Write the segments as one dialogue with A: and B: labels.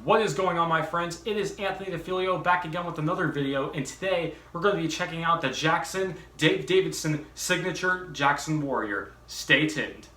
A: What is going on, my friends? It is Anthony DiFiglio back again with another video, and today we're going to be checking out the Dave Davidson signature Jackson Warrior. Stay tuned.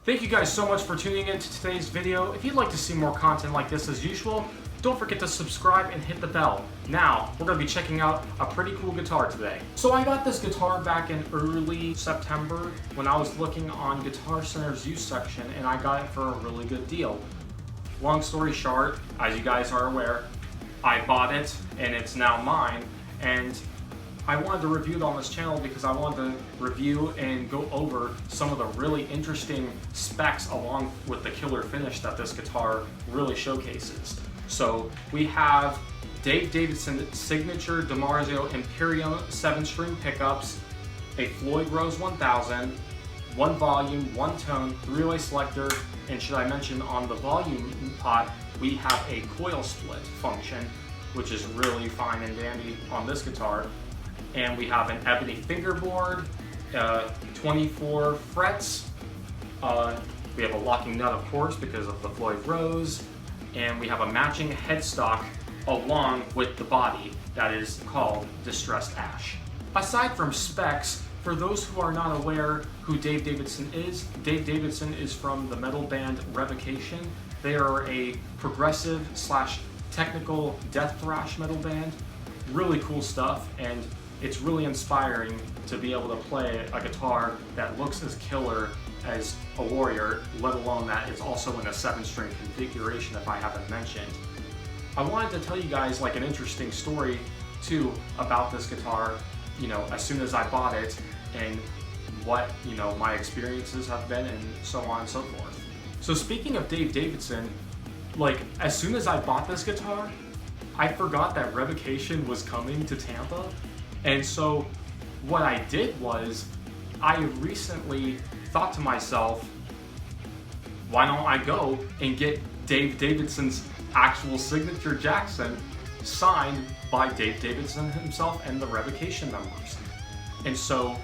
A: Thank you guys so much for tuning in to today's video. If you'd like to see more content like this as usual, don't forget to subscribe and hit the bell. Now, we're going to be checking out a pretty cool guitar today. So I got this guitar back in early September when I was looking on Guitar Center's used section, and I got it for a really good deal. Long story short, as you guys are aware, I bought it and it's now mine, and I wanted to review it on this channel because I wanted to review and go over some of the really interesting specs along with the killer finish that this guitar really showcases. So we have Dave Davidson signature DiMarzio Imperium 7-string pickups, a Floyd Rose 1000, one volume, one tone, 3-way selector, and should I mention on the volume pot, we have a coil split function, which is really fine and dandy on this guitar. And we have an ebony fingerboard, 24 frets. We have a locking nut, of course, because of the Floyd Rose. And we have a matching headstock along with the body that is called Distressed Ash. Aside from specs, for those who are not aware who Dave Davidson is from the metal band Revocation. They are a progressive / technical death thrash metal band. Really cool stuff, and it's really inspiring to be able to play a guitar that looks as killer as a Warrior, let alone that it's also in a 7-string configuration, if I haven't mentioned. I wanted to tell you guys like an interesting story too about this guitar, as soon as I bought it, and what, my experiences have been, and so on and so forth. So speaking of Dave Davidson, as soon as I bought this guitar, I forgot that Revocation was coming to Tampa. And so what I did was, I recently thought to myself, why don't I go and get Dave Davidson's actual signature Jackson signed by Dave Davidson himself and the Revocation members. And so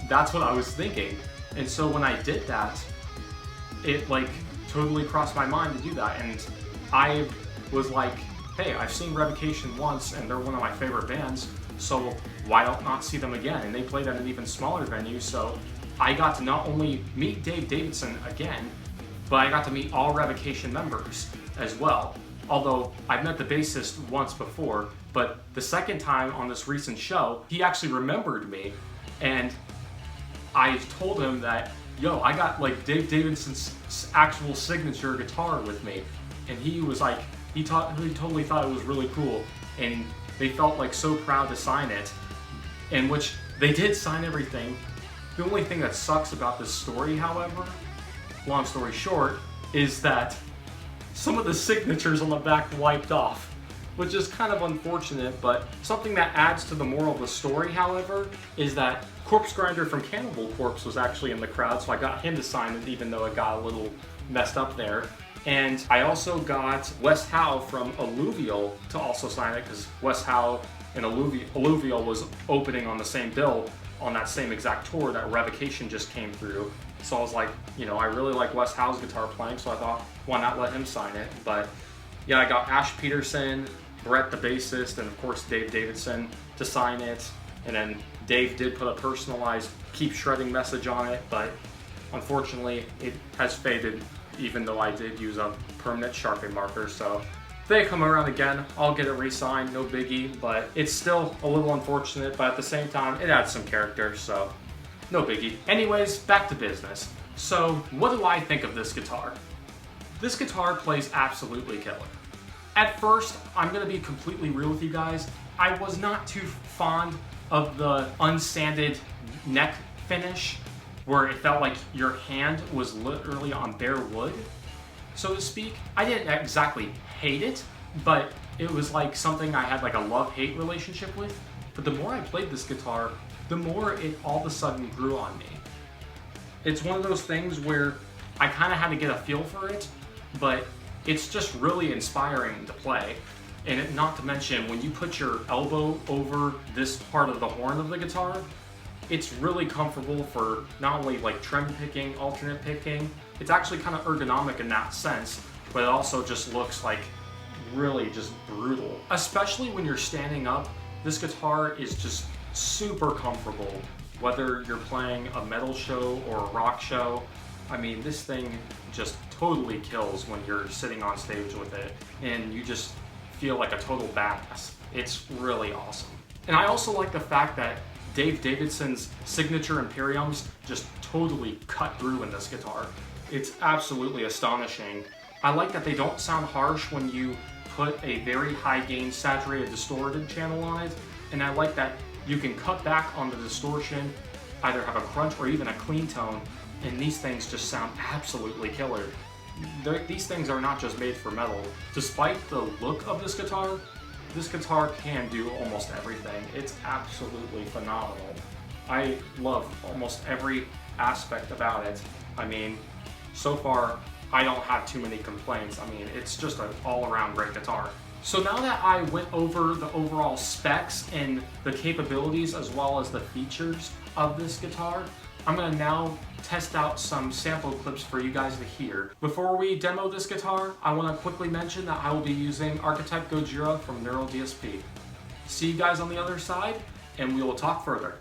A: that's what I was thinking. And so when I did that, it totally crossed my mind to do that. And I was like, hey, I've seen Revocation once and they're one of my favorite bands, so why not see them again? And they played at an even smaller venue, so I got to not only meet Dave Davidson again, but I got to meet all Revocation members as well. Although I've met the bassist once before, but the second time on this recent show, he actually remembered me, and I told him that, yo, I got Dave Davidson's actual signature guitar with me, and he was like, he totally thought it was really cool, and they felt so proud to sign it, in which they did sign everything. The only thing that sucks about this story, however, long story short, is that some of the signatures on the back wiped off, which is kind of unfortunate, but something that adds to the moral of the story, however, is that Corpse Grinder from Cannibal Corpse was actually in the crowd, so I got him to sign it, even though it got a little messed up there. And I also got Wes Howe from Alluvial to also sign it, because Wes Howe and Alluvial was opening on the same bill on that same exact tour that Revocation just came through. So I was like, I really like Wes Howe's guitar playing, so I thought, why not let him sign it? But yeah, I got Ash Peterson, Brett the bassist, and of course Dave Davidson to sign it. And then Dave did put a personalized keep shredding message on it, but unfortunately it has faded, even though I did use a permanent Sharpie marker. So if they come around again, I'll get it re-signed, no biggie, but it's still a little unfortunate, but at the same time, it adds some character, so no biggie. Anyways, back to business. So what do I think of this guitar? This guitar plays absolutely killer. At first, I'm gonna be completely real with you guys, I was not too fond of the unsanded neck finish, where it felt like your hand was literally on bare wood, so to speak. I didn't exactly hate it, but it was something I had a love-hate relationship with. But the more I played this guitar, the more it all of a sudden grew on me. It's one of those things where I kind of had to get a feel for it, but it's just really inspiring to play. And not to mention, when you put your elbow over this part of the horn of the guitar, it's really comfortable for not only like trem picking, alternate picking, it's actually kind of ergonomic in that sense, but it also just looks like really just brutal. Especially when you're standing up, this guitar is just super comfortable, whether you're playing a metal show or a rock show. I mean, this thing just totally kills when you're sitting on stage with it, and you just feel like a total badass. It's really awesome. And I also like the fact that Dave Davidson's signature Imperiums just totally cut through in this guitar. It's absolutely astonishing. I like that they don't sound harsh when you put a very high gain saturated distorted channel on it, and I like that you can cut back on the distortion, either have a crunch or even a clean tone, and these things just sound absolutely killer. These things are not just made for metal. Despite the look of this guitar can do almost everything. It's absolutely phenomenal. I love almost every aspect about it. I mean, so far, I don't have too many complaints. I mean, it's just an all-around great guitar. So now that I went over the overall specs and the capabilities as well as the features of this guitar, I'm gonna now test out some sample clips for you guys to hear. Before we demo this guitar, I wanna quickly mention that I will be using Archetype Gojira from Neural DSP. See you guys on the other side, and we will talk further.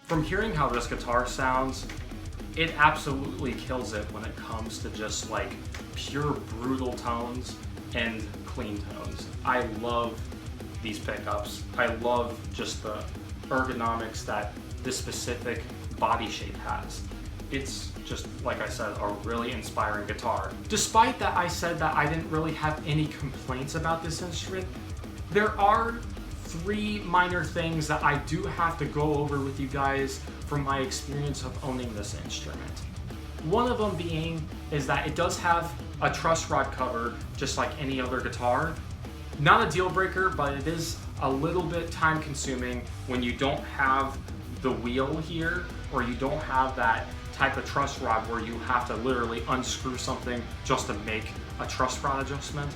A: From hearing how this guitar sounds, it absolutely kills it when it comes to just like pure brutal tones and clean tones. I love these pickups. I love just the ergonomics that this specific body shape has. It's just, like I said, a really inspiring guitar. Despite that I said that I didn't really have any complaints about this instrument, there are 3 minor things that I do have to go over with you guys from my experience of owning this instrument. One of them being is that it does have a truss rod cover just like any other guitar. Not a deal breaker, but it is a little bit time consuming when you don't have the wheel here, or you don't have that type of truss rod where you have to literally unscrew something just to make a truss rod adjustment.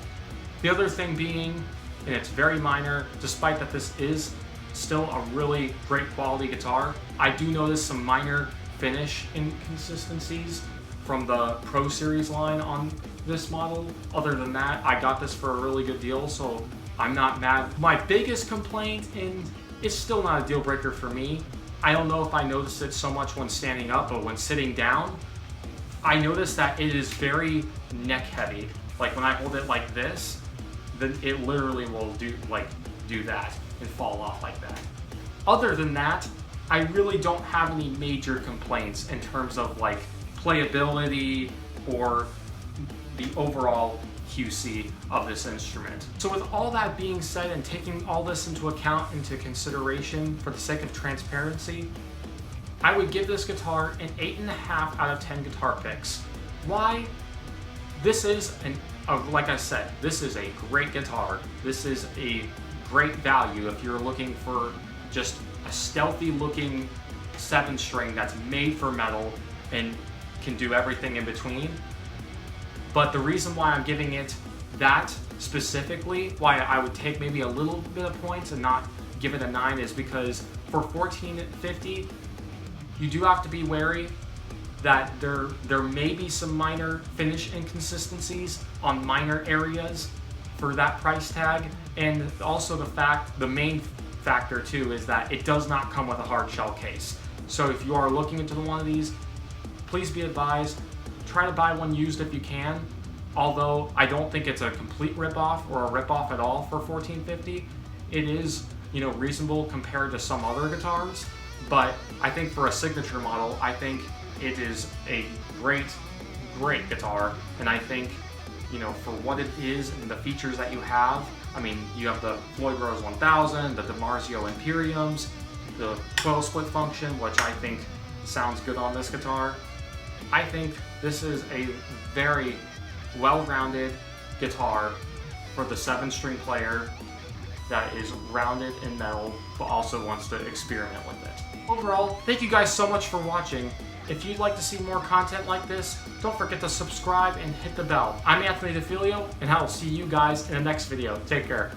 A: The other thing being, and it's very minor, despite that this is still a really great quality guitar, I do notice some minor finish inconsistencies from the Pro Series line on this model. Other than that, I got this for a really good deal, so I'm not mad. My biggest complaint, and it's still not a deal breaker for me, I don't know if I noticed it so much when standing up, but when sitting down, I noticed that it is very neck heavy. Like when I hold it like this, then it literally will do that and fall off like that. Other than that, I really don't have any major complaints in terms of like playability or the overall QC of this instrument. So with all that being said and taking all this into consideration for the sake of transparency, I would give this guitar an 8.5 out of 10 guitar picks. Why? This is like I said, this is a great guitar. This is a great value if you're looking for just a stealthy looking 7-string that's made for metal and can do everything in between. But the reason why I'm giving it that specifically, why I would take maybe a little bit of points and not give it a 9, is because for $14.50, you do have to be wary that there may be some minor finish inconsistencies on minor areas for that price tag, and also the main factor too is that it does not come with a hard shell case. So if you are looking into one of these, please be advised, try to buy one used if you can. Although I don't think it's a complete ripoff or a ripoff at all for $14.50. It is, reasonable compared to some other guitars, but I think for a signature model, I think it is a great guitar, and I think, for what it is and the features that you have, I mean, you have the Floyd Rose 1000, the DiMarzio Imperiums, the coil split function, which I think sounds good on this guitar. I think this is a very well-rounded guitar for the 7-string player that is rounded in metal but also wants to experiment with it. Overall, thank you guys so much for watching. If you'd like to see more content like this, don't forget to subscribe and hit the bell. I'm Anthony DiFiglio, and I will see you guys in the next video. Take care.